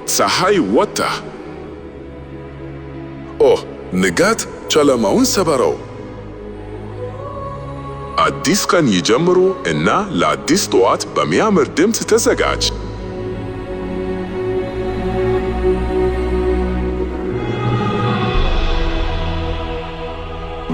ፀሐይ ወጣ! ንጋት ጨለማውን ሰበረው! አዲስ ቀን ይጀምሩ እና ለአዲስ ጠዋት በሚያምር ድምፅ ተዘጋጅ!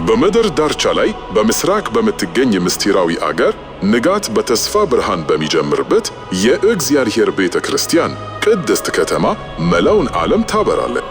በምድር ዳርቻ ላይ በምስራቅ በምትገኝ ምስጢራዊ አገር ንጋት በተስፋ ብርሃን በሚጀምርበት የእግዚአብሔር ቤተ ክርስቲያን ቅድስት ከተማ መላውን ዓለም ታበራለች።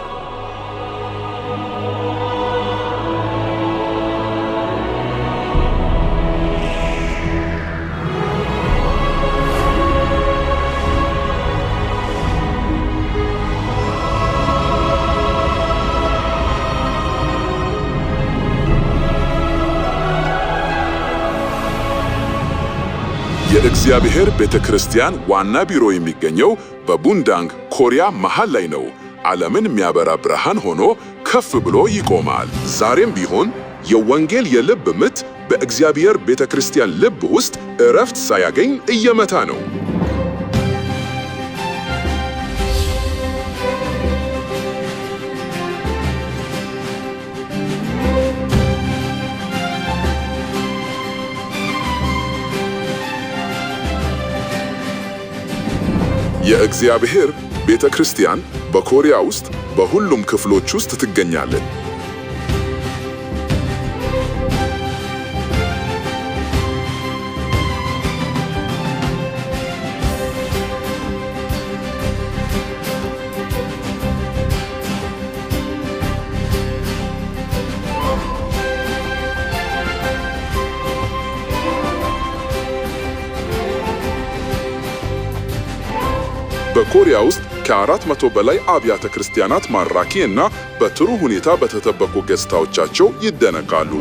የእግዚአብሔር ቤተ ክርስቲያን ዋና ቢሮ የሚገኘው በቡንዳንግ ኮሪያ መሃል ላይ ነው። ዓለምን የሚያበራ ብርሃን ሆኖ ከፍ ብሎ ይቆማል። ዛሬም ቢሆን የወንጌል የልብ ምት በእግዚአብሔር ቤተ ክርስቲያን ልብ ውስጥ እረፍት ሳያገኝ እየመታ ነው። የእግዚአብሔር ቤተ ክርስቲያን በኮሪያ ውስጥ በሁሉም ክፍሎች ውስጥ ትገኛለች። በኮሪያ ውስጥ ከ400 በላይ አብያተ ክርስቲያናት ማራኪ እና በጥሩ ሁኔታ በተጠበቁ ገጽታዎቻቸው ይደነቃሉ።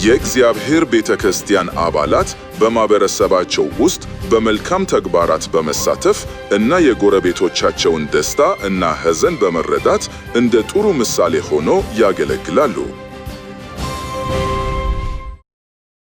የእግዚአብሔር ቤተ ክርስቲያን አባላት በማህበረሰባቸው ውስጥ በመልካም ተግባራት በመሳተፍ እና የጎረቤቶቻቸውን ደስታ እና ሐዘን በመረዳት እንደ ጥሩ ምሳሌ ሆነው ያገለግላሉ።